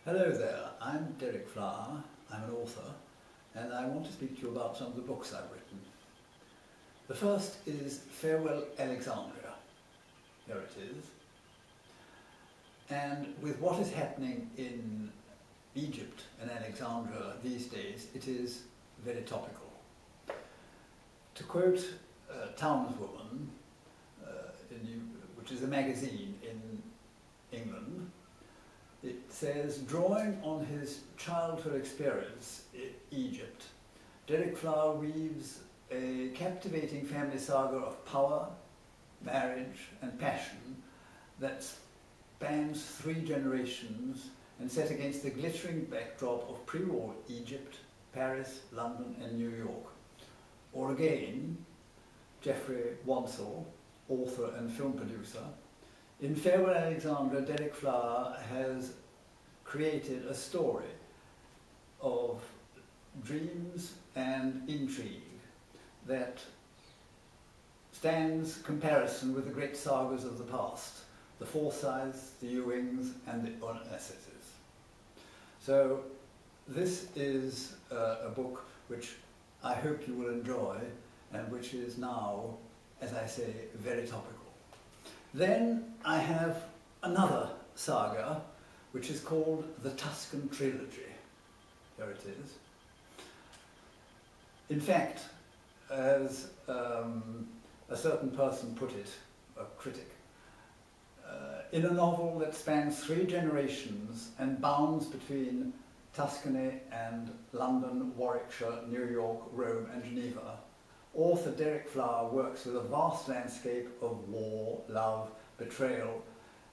Hello there, I'm Adie Flower, I'm an author, and I want to speak to you about some of the books I've written. The first is Farewell Alexandria. Here it is. And with what is happening in Egypt and Alexandria these days, it is very topical. To quote Townswoman, which is a magazine in England, it says, drawing on his childhood experience in Egypt, Adie Flower weaves a captivating family saga of power, marriage and passion that spans 3 generations and set against the glittering backdrop of pre-war Egypt, Paris, London and New York. Or again, Geoffrey Wansell, author and film producer, in Farewell Alexandria, Adie Flower has created a story of dreams and intrigue that stands comparison with the great sagas of the past, the Forsyths, the Ewings and the Onassis. So this is a book which I hope you will enjoy and which is now, as I say, very topical. Then I have another saga which is called the Tuscan Trilogy. Here it is. In fact, as a certain person put it, a critic, in a novel that spans 3 generations and bounds between Tuscany and London, Warwickshire, New York, Rome and Geneva, author Adie Flower works with a vast landscape of war, love, betrayal,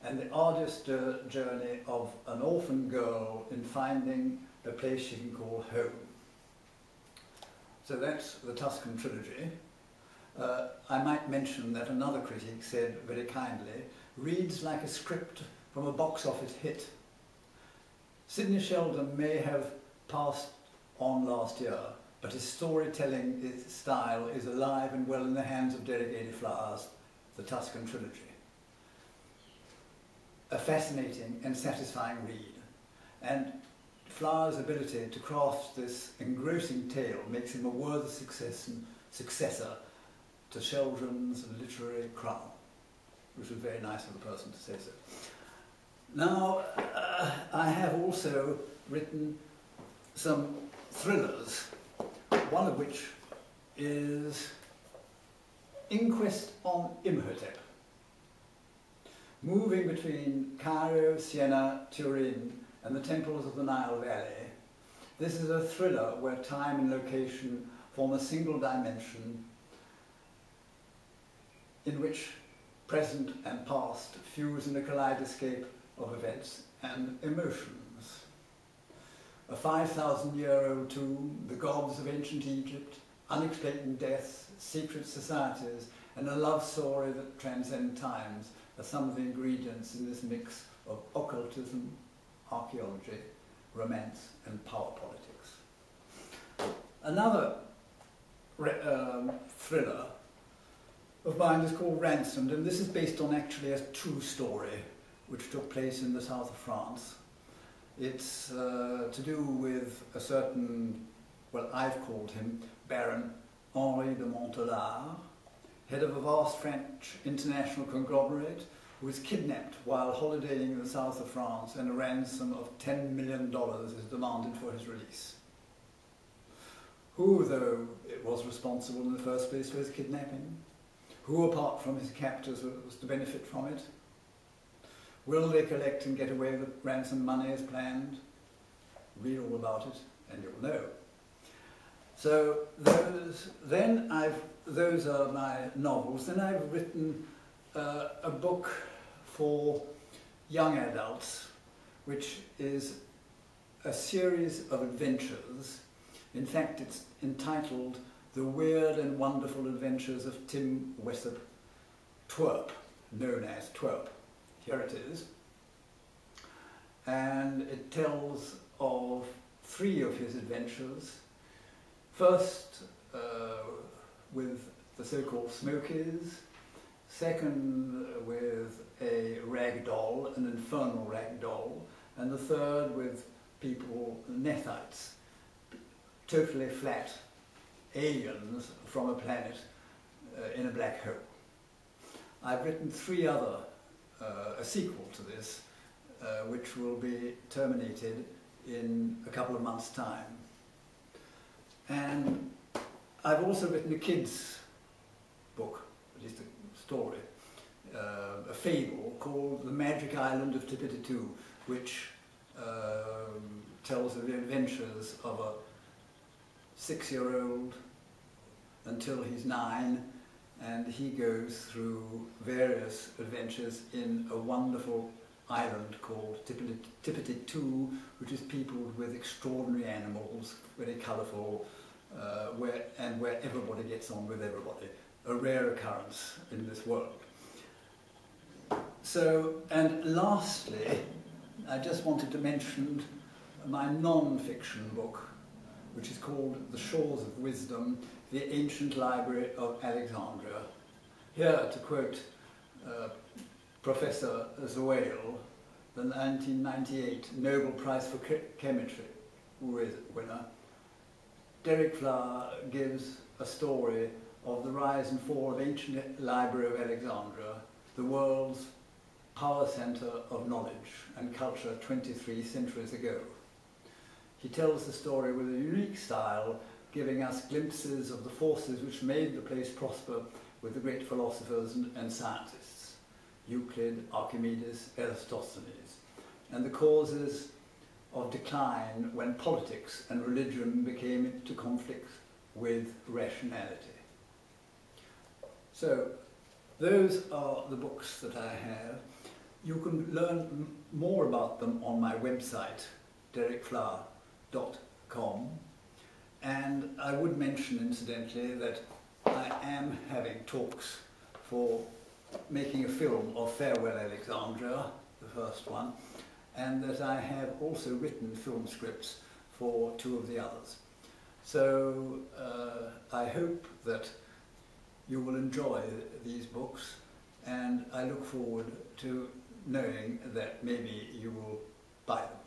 and the arduous journey of an orphan girl in finding a place she can call home. So that's the Tuscan Trilogy. I might mention that another critic said very kindly, reads like a script from a box office hit. Sidney Sheldon may have passed on last year, but his storytelling style is alive and well in the hands of Adie Flower's The Tuscan Trilogy. A fascinating and satisfying read, and Flower's ability to craft this engrossing tale makes him a worthy successor to Sheldon's literary crown, which was very nice of the person to say so. Now, I have also written some thrillers, one of which is Inquest on Imhotep. Moving between Cairo, Siena, Turin and the temples of the Nile Valley, this is a thriller where time and location form a single dimension in which present and past fuse in a kaleidoscope of events and emotions. A 5,000-year-old tomb, the gods of ancient Egypt, unexplained deaths, secret societies, and a love story that transcends times are some of the ingredients in this mix of occultism, archaeology, romance, and power politics. Another thriller of mine is called Ransomed, and this is based on actually a true story which took place in the south of France. It's to do with a certain, well, I've called him Baron Henri de Montelard, head of a vast French international conglomerate who was kidnapped while holidaying in the south of France, and a ransom of $10 million is demanded for his release. Who, though, was responsible in the first place for his kidnapping? Who, apart from his captors, was to benefit from it? Will they collect and get away with the ransom money as planned? Read all about it and you'll know. So those are my novels. Then I've written a book for young adults, which is a series of adventures. In fact, it's entitled The Weird and Wonderful Adventures of Tim Wessop Twerp, known as Twerp. Here it is. And it tells of 3 of his adventures. First, with the so-called Smokies. Second, with a rag doll, an infernal rag doll, and the third with people, Nethites, totally flat aliens from a planet in a black hole. I've written 3 other, a sequel to this, which will be terminated in a couple of months' time. And I've also written a kids' book, at least a story, a fable called The Magic Island of Tippity-Two, which tells of the adventures of a 6-year-old until he's 9, and he goes through various adventures in a wonderful island called Tippity-Two, which is peopled with extraordinary animals, very colourful, where everybody gets on with everybody, a rare occurrence in this world. So, and lastly, I just wanted to mention my non-fiction book, which is called The Shores of Wisdom, the Ancient Library of Alexandria. Here, to quote Professor Zoale, the 1998 Nobel Prize for Chemistry winner, Derek Flower gives a story of the rise and fall of ancient Library of Alexandria, the world's power centre of knowledge and culture 23 centuries ago. He tells the story with a unique style, giving us glimpses of the forces which made the place prosper with the great philosophers and scientists, Euclid, Archimedes, Eratosthenes, and the causes of decline when politics and religion became into conflict with rationality. So, those are the books that I have. You can learn more about them on my website, derekflower.com. And I would mention, incidentally, that I am having talks for making a film of Farewell Alexandria, the first one, and that I have also written film scripts for 2 of the others. So I hope that you will enjoy these books, and I look forward to knowing that maybe you will buy them.